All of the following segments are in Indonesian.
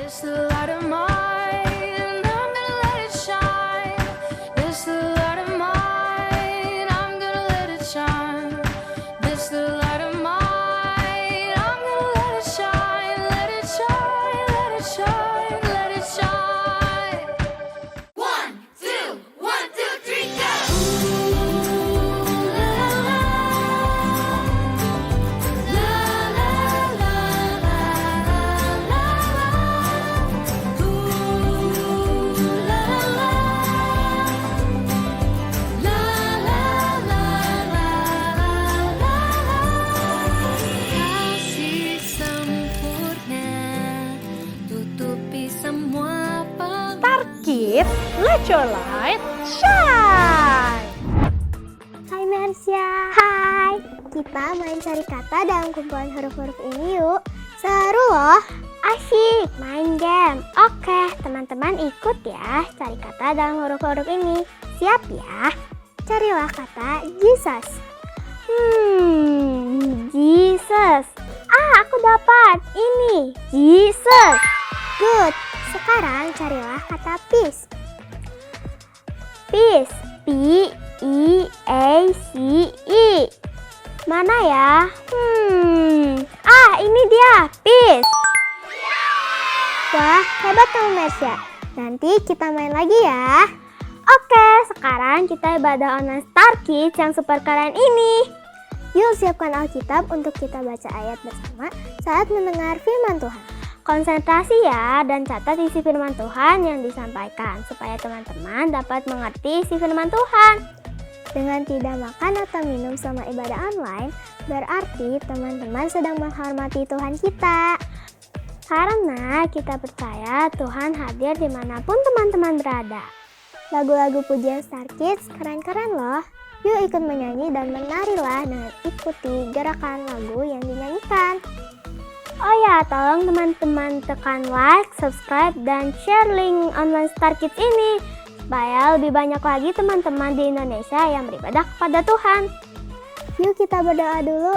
It's the light of mine, I'm gonna let it shine. It's the light of mine, I'm gonna let it shine. It's the light of mine, I'm gonna let it shine. Let it shine, let it shine, let it shine. 1, 2, 1, 2, 3, go! Kasih sempurna tutupi semua Star Kids, let your light shine! Hai Mersya. Hai. Kita main cari kata dalam kumpulan huruf-huruf ini yuk. Seru loh. Asyik main game. Oke, teman-teman ikut ya cari kata dalam huruf-huruf ini. Siap ya? Carilah kata Jesus. Jesus. Aku dapat. Ini Jesus. Good. Sekarang carilah kata peace. Peace. P-E-A-C-E. Mana ya? Ini dia. Peace. Wah, hebat kamu Mersya. Nanti kita main lagi ya. Oke, sekarang kita ibadah online Star Kids yang super keren ini. Yuk siapkan Alkitab untuk kita baca ayat bersama saat mendengar firman Tuhan. Konsentrasi ya dan catat isi firman Tuhan yang disampaikan supaya teman-teman dapat mengerti isi firman Tuhan. Dengan tidak makan atau minum selama ibadah online, berarti teman-teman sedang menghormati Tuhan kita. Karena kita percaya Tuhan hadir dimanapun teman-teman berada. Lagu-lagu pujian Star Kids keren-keren loh. Yuk ikut menyanyi dan menarilah dengan ikuti gerakan lagu yang dinyanyikan. Oh ya, tolong teman-teman tekan like, subscribe, dan share link online Star Kids ini supaya lebih banyak lagi teman-teman di Indonesia yang beribadah kepada Tuhan. Yuk kita berdoa dulu.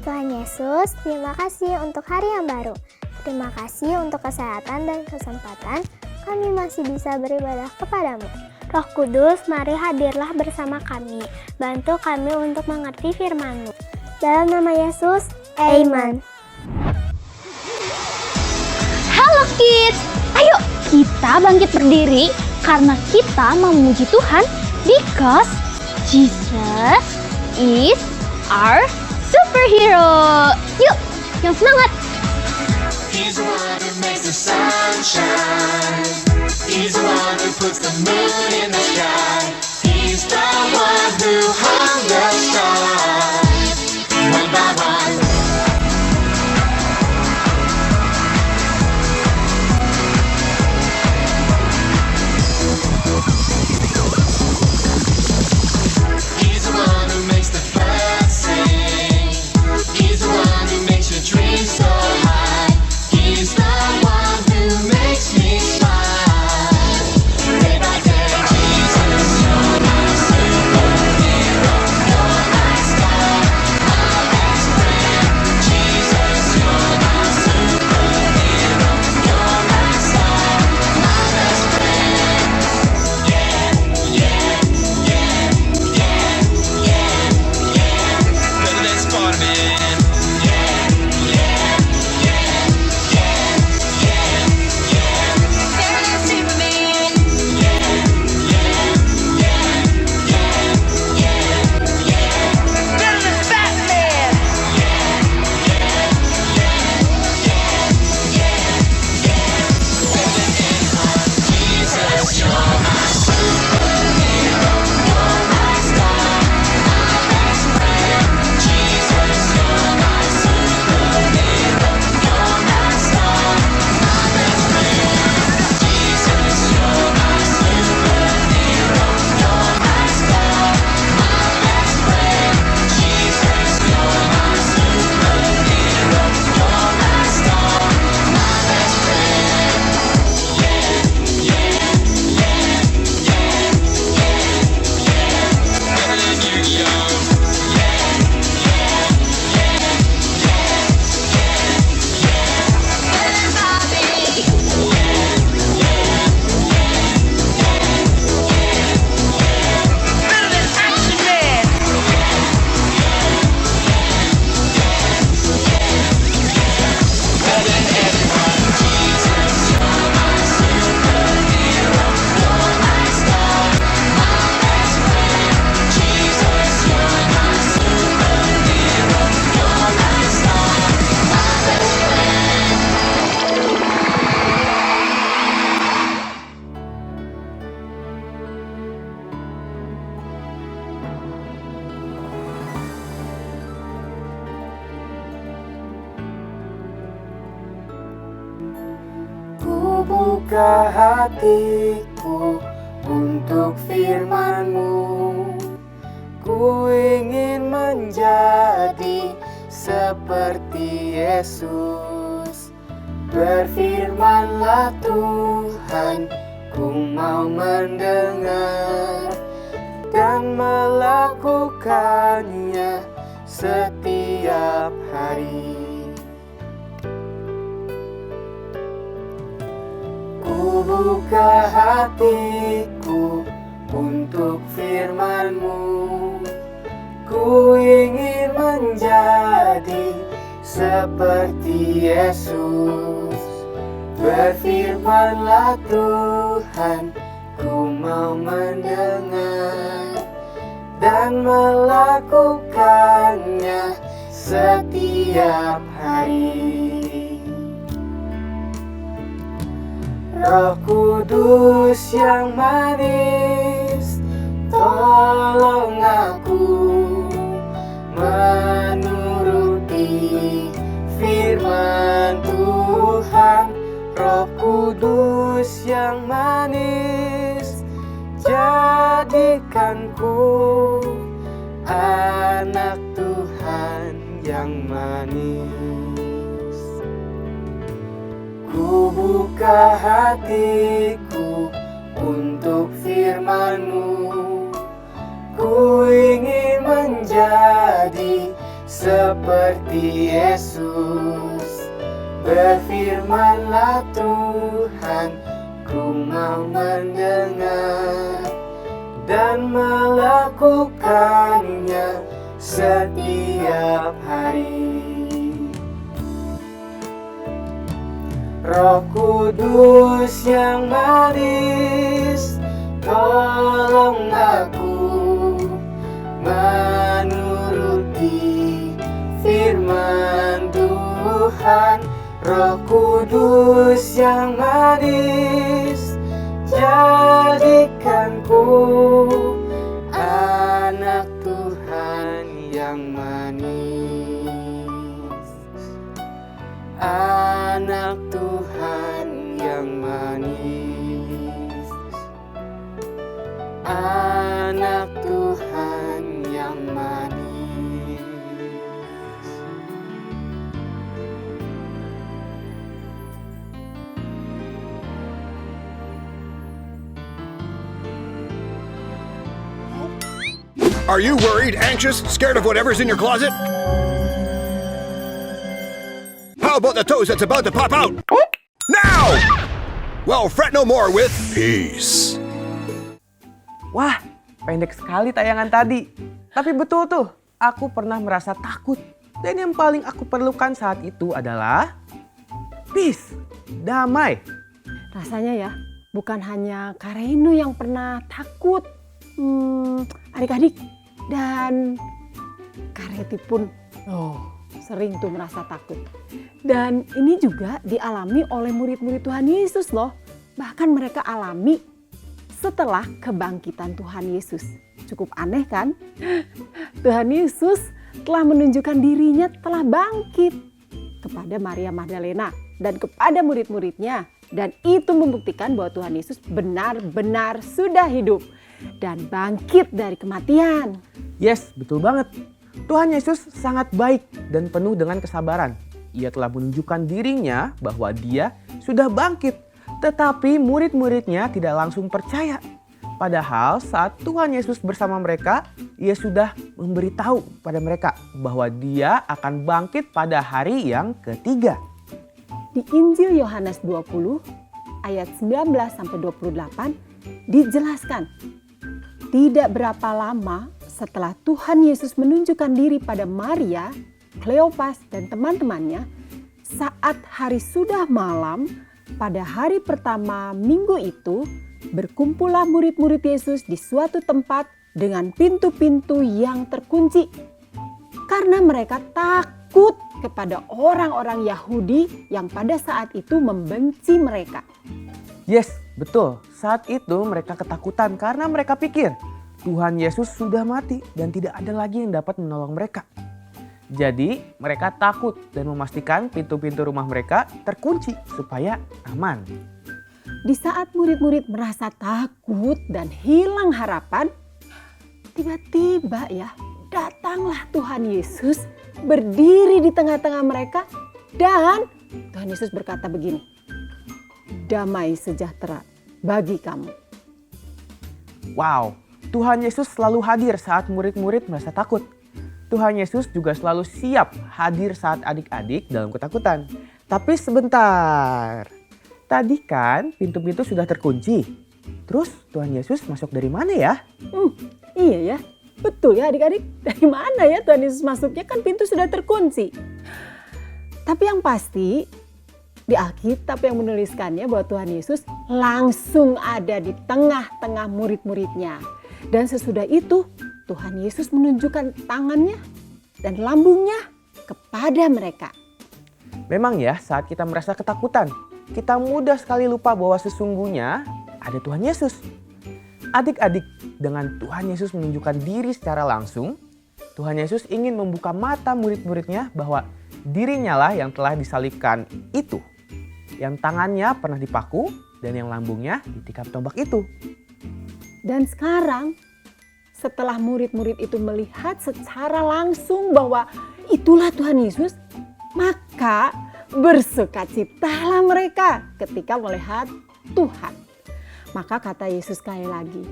Tuhan Yesus, terima kasih untuk hari yang baru. Terima kasih untuk kesehatan dan kesempatan kami masih bisa beribadah kepadamu. Roh Kudus, mari hadirlah bersama kami. Bantu kami untuk mengerti firman-Mu. Dalam nama Yesus, Amen. Halo kids, ayo kita bangkit berdiri karena kita memuji Tuhan because Jesus is our superhero. Yuk, yang semangat! He's the one who makes the sun shine. He's the one who puts the moon in the sky. He's the one who hung the stars one by one. He's the one who makes the birds sing. He's the one who makes your dreams so high. He's the one who makes me smile day by day. buka hatiku untuk firman-Mu. Ku ingin menjadi seperti Yesus. Berfirmanlah Tuhan, ku mau mendengar dan melakukannya setiap hari. Ku buka hatiku untuk firman-Mu. Ku ingin menjadi seperti Yesus. Berfirmanlah Tuhan, ku mau mendengar dan melakukannya setiap hari. Roh Kudus yang manis, tolong aku menuruti firman Tuhan. Roh Kudus yang manis, jadikanku anak Tuhan yang manis. Ku buka hatiku untuk firman-Mu. Ku ingin menjadi seperti Yesus. Berfirmanlah Tuhan, ku mau mendengar dan melakukannya setiap hari. Roh Kudus yang manis, tolong aku menuruti firman Tuhan. Roh Kudus yang manis, jadikanku anak Tuhan yang manis. Anak Tuhan yang manis. Anak Tuhan yang manis. Are you worried, anxious, scared of whatever's in your closet? How about the toes that's about to pop out? Now! Well, fret no more with peace. Wah, pendek sekali tayangan tadi. Tapi betul tuh, aku pernah merasa takut. Dan yang paling aku perlukan saat itu adalah peace, damai. Rasanya ya, bukan hanya Kak Reinu yang pernah takut. Adik-adik dan Kak Reti pun sering tuh merasa takut. Dan ini juga dialami oleh murid-murid Tuhan Yesus loh. Bahkan mereka alami setelah kebangkitan Tuhan Yesus. Cukup aneh kan? Tuhan Yesus telah menunjukkan dirinya telah bangkit kepada Maria Magdalena dan kepada murid-muridnya. Dan itu membuktikan bahwa Tuhan Yesus benar-benar sudah hidup dan bangkit dari kematian. Yes, betul banget. Tuhan Yesus sangat baik dan penuh dengan kesabaran. Ia telah menunjukkan dirinya bahwa dia sudah bangkit. Tetapi murid-muridnya tidak langsung percaya. Padahal saat Tuhan Yesus bersama mereka, ia sudah memberitahu pada mereka bahwa dia akan bangkit pada hari yang ketiga. Di Injil Yohanes 20 ayat 19-28 dijelaskan, tidak berapa lama setelah Tuhan Yesus menunjukkan diri pada Maria, Kleopas dan teman-temannya, saat hari sudah malam, pada hari pertama minggu itu, berkumpullah murid-murid Yesus di suatu tempat dengan pintu-pintu yang terkunci. Karena mereka takut kepada orang-orang Yahudi yang pada saat itu membenci mereka. Yes, betul. Saat itu mereka ketakutan karena mereka pikir Tuhan Yesus sudah mati dan tidak ada lagi yang dapat menolong mereka. Jadi mereka takut dan memastikan pintu-pintu rumah mereka terkunci supaya aman. di saat murid-murid merasa takut dan hilang harapan, tiba-tiba ya datanglah Tuhan Yesus berdiri di tengah-tengah mereka dan Tuhan Yesus berkata begini, damai sejahtera bagi kamu. Wow, Tuhan Yesus selalu hadir saat murid-murid merasa takut. Tuhan Yesus juga selalu siap hadir saat adik-adik dalam ketakutan. Tapi sebentar, tadi kan pintu-pintu sudah terkunci. Terus Tuhan Yesus masuk dari mana ya? Iya ya, betul ya adik-adik. Dari mana ya Tuhan Yesus masuknya, kan pintu sudah terkunci. Tapi yang pasti di Alkitab yang menuliskannya bahwa Tuhan Yesus langsung ada di tengah-tengah murid-muridnya. Dan sesudah itu Tuhan Yesus menunjukkan tangannya dan lambungnya kepada mereka. Memang ya, saat kita merasa ketakutan, kita mudah sekali lupa bahwa sesungguhnya ada Tuhan Yesus. Adik-adik, dengan Tuhan Yesus menunjukkan diri secara langsung, Tuhan Yesus ingin membuka mata murid-muridnya bahwa dirinya lah yang telah disalibkan itu. Yang tangannya pernah dipaku dan yang lambungnya ditikam tombak itu. Dan sekarang setelah murid-murid itu melihat secara langsung bahwa itulah Tuhan Yesus, maka bersukacitalah mereka ketika melihat Tuhan. Maka kata Yesus sekali lagi,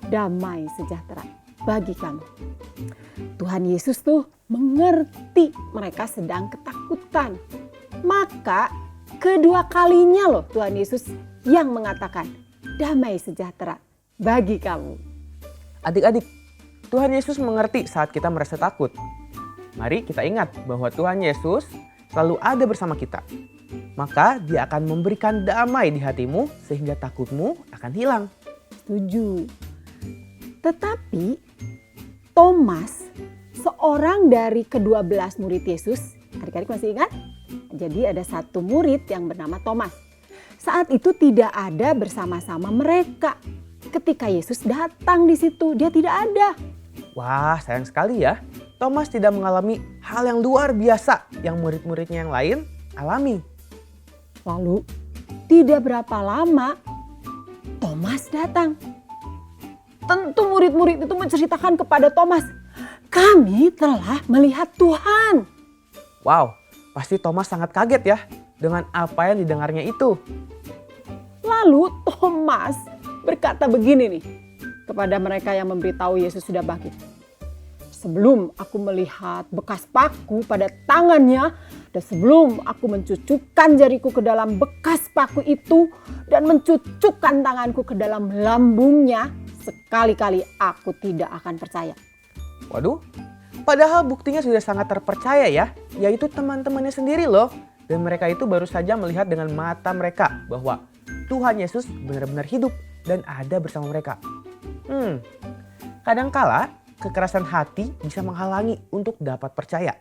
damai sejahtera bagi kamu. Tuhan Yesus tuh mengerti mereka sedang ketakutan. Maka kedua kalinya loh Tuhan Yesus yang mengatakan damai sejahtera bagi kamu. Adik-adik, Tuhan Yesus mengerti saat kita merasa takut. Mari kita ingat bahwa Tuhan Yesus selalu ada bersama kita. Maka Dia akan memberikan damai di hatimu sehingga takutmu akan hilang. Setuju. Tetapi Thomas, seorang dari ke-12 murid Yesus, adik-adik masih ingat? Jadi ada satu murid yang bernama Thomas. Saat itu tidak ada bersama-sama mereka. Ketika Yesus datang di situ, dia tidak ada. Wah, sayang sekali ya. Thomas tidak mengalami hal yang luar biasa yang murid-muridnya yang lain alami. Lalu tidak berapa lama Thomas datang. Tentu murid-murid itu menceritakan kepada Thomas, kami telah melihat Tuhan. Wow, pasti Thomas sangat kaget ya dengan apa yang didengarnya itu. Lalu Thomas berkata begini nih kepada mereka yang memberitahu Yesus sudah bangkit. Sebelum aku melihat bekas paku pada tangannya dan sebelum aku mencucukkan jariku ke dalam bekas paku itu dan mencucukkan tanganku ke dalam lambungnya, sekali-kali aku tidak akan percaya. Waduh, padahal buktinya sudah sangat terpercaya ya, yaitu teman-temannya sendiri loh. Dan mereka itu baru saja melihat dengan mata mereka bahwa Tuhan Yesus benar-benar hidup dan ada bersama mereka. Kadangkala kekerasan hati bisa menghalangi untuk dapat percaya.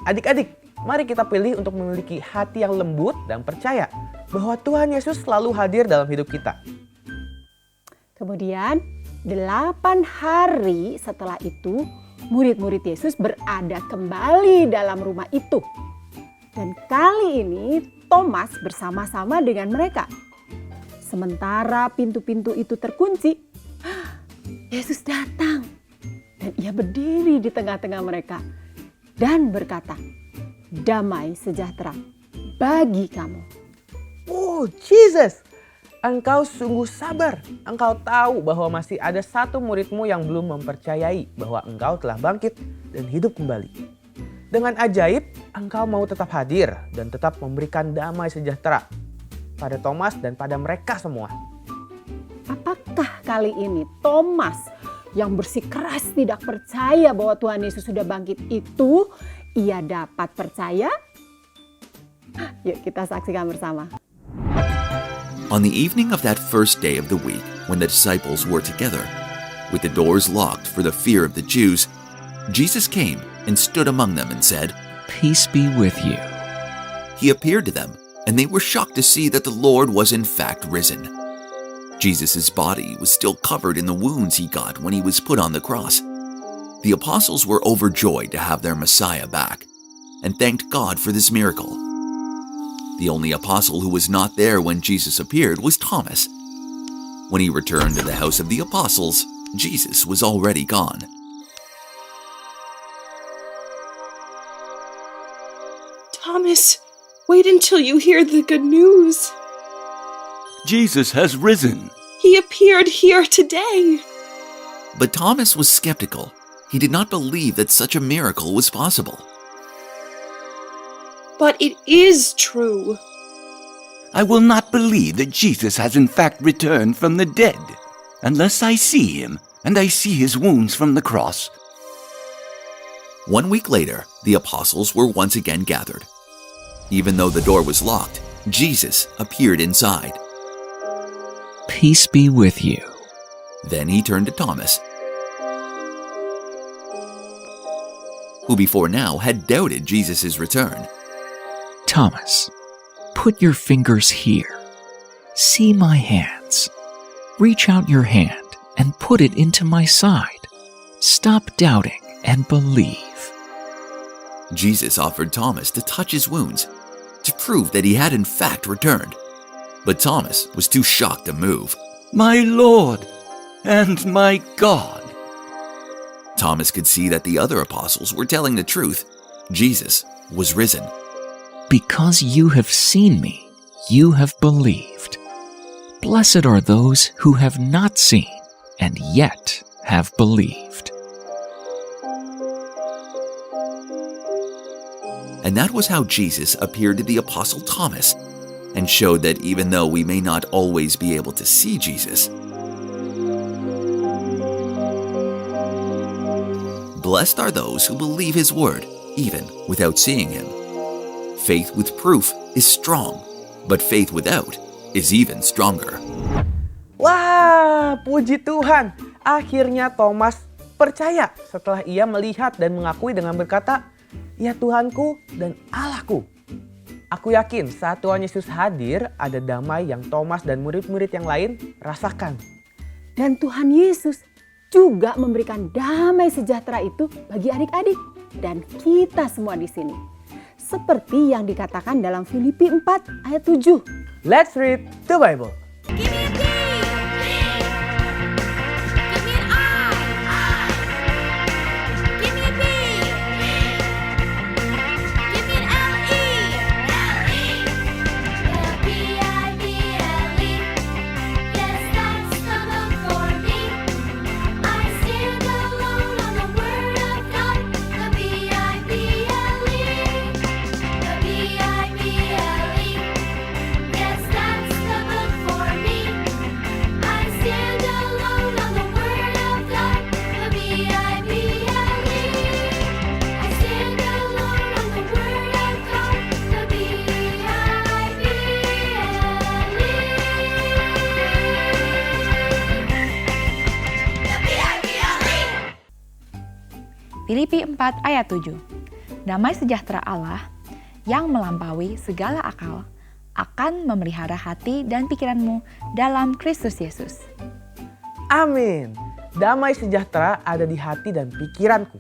Adik-adik, mari kita pilih untuk memiliki hati yang lembut dan percaya bahwa Tuhan Yesus selalu hadir dalam hidup kita. Kemudian 8 hari setelah itu murid-murid Yesus berada kembali dalam rumah itu. Dan kali ini Thomas bersama-sama dengan mereka. Sementara pintu-pintu itu terkunci, Yesus datang dan Ia berdiri di tengah-tengah mereka dan berkata, damai sejahtera bagi kamu. Oh, Jesus! Engkau sungguh sabar. Engkau tahu bahwa masih ada satu muridmu yang belum mempercayai bahwa engkau telah bangkit dan hidup kembali. Dengan ajaib, engkau mau tetap hadir dan tetap memberikan damai sejahtera pada Thomas dan pada mereka semua. Apakah kali ini Thomas yang bersikeras tidak percaya bahwa Tuhan Yesus sudah bangkit itu, ia dapat percaya? Yuk kita saksikan bersama. On the evening of that first day of the week, when the disciples were together, with the doors locked for the fear of the Jews, Jesus came and stood among them and said, Peace be with you. He appeared to them, and they were shocked to see that the Lord was in fact risen. Jesus' body was still covered in the wounds he got when he was put on the cross. The apostles were overjoyed to have their Messiah back, and thanked God for this miracle. The only apostle who was not there when Jesus appeared was Thomas. When he returned to the house of the apostles, Jesus was already gone. Thomas, wait until you hear the good news. Jesus has risen. He appeared here today. But Thomas was skeptical. He did not believe that such a miracle was possible. But it is true. I will not believe that Jesus has in fact returned from the dead, unless I see him and I see his wounds from the cross. 1 week later, the apostles were once again gathered. Even though the door was locked, Jesus appeared inside. Peace be with you. Then he turned to Thomas, who before now had doubted Jesus' return. Thomas, put your fingers here. See my hands. Reach out your hand and put it into my side. Stop doubting and believe. Jesus offered Thomas to touch his wounds, to prove that he had in fact returned. But Thomas was too shocked to move. My Lord and my God. Thomas could see that the other apostles were telling the truth. Jesus was risen. Because you have seen me, you have believed. Blessed are those who have not seen and yet have believed. And that was how Jesus appeared to the apostle Thomas and showed that even though we may not always be able to see Jesus, blessed are those who believe his word, even without seeing him. Faith with proof is strong, but faith without is even stronger. Wah, puji Tuhan. Akhirnya Thomas percaya setelah ia melihat dan mengakui dengan berkata, "Ya Tuhanku dan Allahku." Aku yakin saat Tuhan Yesus hadir, ada damai yang Thomas dan murid-murid yang lain rasakan. Dan Tuhan Yesus juga memberikan damai sejahtera itu bagi adik-adik dan kita semua di sini. Seperti yang dikatakan dalam Filipi 4 ayat 7. Let's read the Bible. Give me a D. Give me an I. Give me a B. Give me an L-E. L-E-B-I-B-L-E. Yes, that's the book for me. I stand alone on the word of God. The B-I-B-L-E. The B-I-B-L-E. Yes, that's the book for me. I stand alone on the word of God. The B-I-B-L-E. I stand alone on the word of God. The B-I-B-L-E. Filipi 4 ayat 7. Damai sejahtera Allah yang melampaui segala akal akan memelihara hati dan pikiranmu dalam Kristus Yesus. Amin. Damai sejahtera ada di hati dan pikiranku.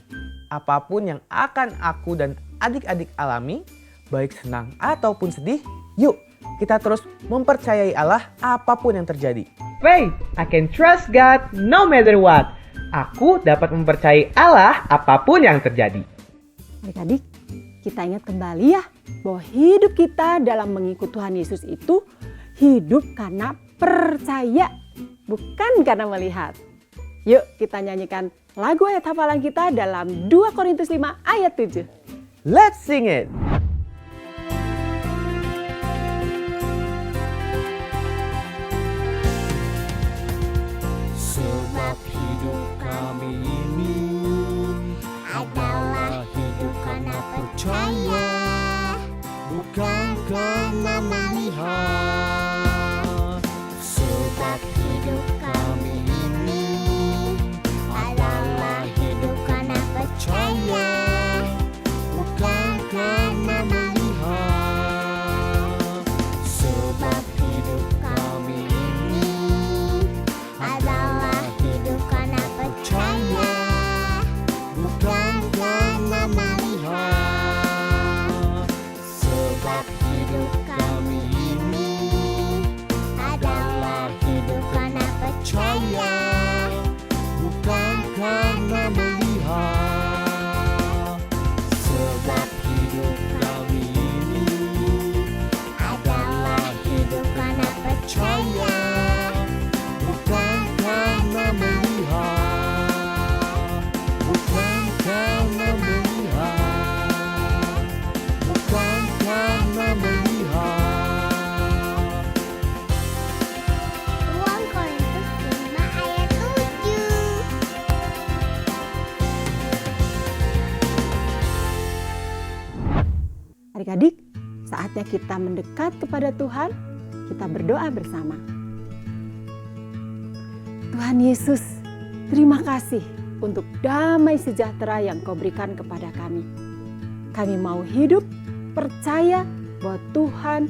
Apapun yang akan aku dan adik-adik alami, baik senang ataupun sedih, yuk kita terus mempercayai Allah apapun yang terjadi. Faith, I can trust God no matter what. Aku dapat mempercayai Allah apapun yang terjadi. Adik-adik, kita ingat kembali ya bahwa hidup kita dalam mengikut Tuhan Yesus itu hidup karena percaya, bukan karena melihat. Yuk kita nyanyikan lagu ayat hafalan kita dalam 2 Korintus 5 ayat 7. Let's sing it. Sebab hidup kami ini adalah hidup karena percaya, bukan karena melihat. Sebab hidup kami ini adalah hidup karena percaya, bukan karena Adik-adik, saatnya kita mendekat kepada Tuhan, kita berdoa bersama. Tuhan Yesus, terima kasih untuk damai sejahtera yang Kau berikan kepada kami. Kami mau hidup percaya bahwa Tuhan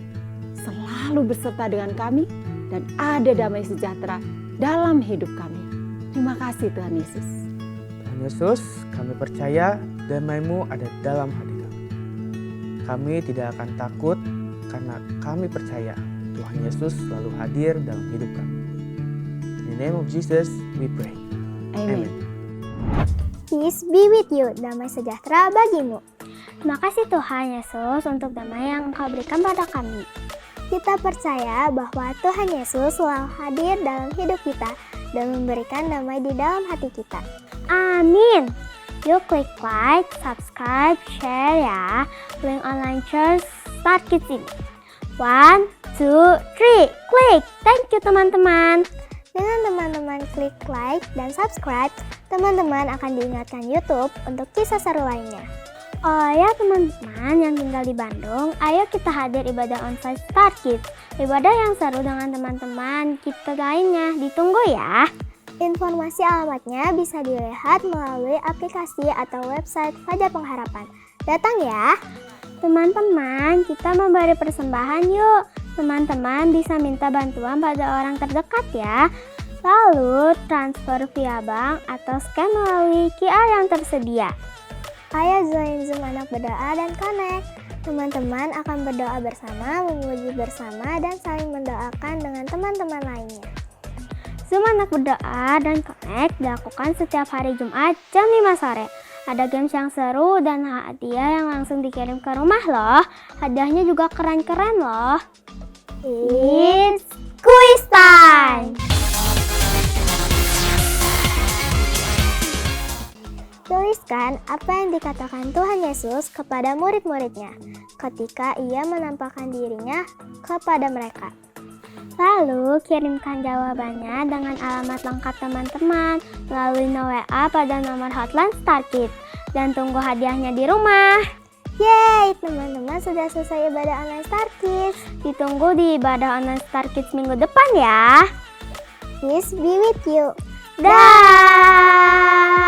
selalu beserta dengan kami dan ada damai sejahtera dalam hidup kami. Terima kasih Tuhan Yesus. Tuhan Yesus, kami percaya damai-Mu ada dalam hati kami. Kami tidak akan takut karena kami percaya Tuhan Yesus selalu hadir dalam hidup kami. In the name of Jesus, we pray. Amen. Peace be with you, damai sejahtera bagimu. Terima kasih Tuhan Yesus untuk damai yang Engkau berikan pada kami. Kita percaya bahwa Tuhan Yesus selalu hadir dalam hidup kita dan memberikan damai di dalam hati kita. Amin. Yuk klik like, subscribe, share ya link online church Start Kids ini. 1, 2, 3, klik. Thank you teman-teman. Dengan teman-teman klik like dan subscribe, teman-teman akan diingatkan YouTube untuk kisah seru lainnya. Oh ya teman-teman yang tinggal di Bandung, ayo kita hadir ibadah onsite Start Kids. Ibadah yang seru dengan teman-teman kita lainnya, ditunggu ya. Informasi alamatnya bisa dilihat melalui aplikasi atau website Fajar Pengharapan. Datang ya. Teman-teman, kita memberi persembahan yuk. Teman-teman bisa minta bantuan pada orang terdekat ya. Lalu transfer via bank atau scan melalui QR yang tersedia. Ayo join Zoom Anak Berdoa dan Connect. Teman-teman akan berdoa bersama, memuji bersama, dan saling mendoakan dengan teman-teman lainnya. Zoom Anak Berdoa dan Connect dilakukan setiap hari Jumat jam 5 sore. Ada games yang seru dan hadiah yang langsung dikirim ke rumah loh. Hadiahnya juga keren-keren loh. It's quiz time! Tuliskan apa yang dikatakan Tuhan Yesus kepada murid-muridnya ketika ia menampakkan dirinya kepada mereka. Lalu kirimkan jawabannya dengan alamat lengkap teman-teman melalui WA pada nomor hotline Start Kids dan tunggu hadiahnya di rumah. Yeay, teman-teman sudah selesai ibadah online Start Kids. Ditunggu di ibadah online Start Kids minggu depan ya. Peace be with you. Dah.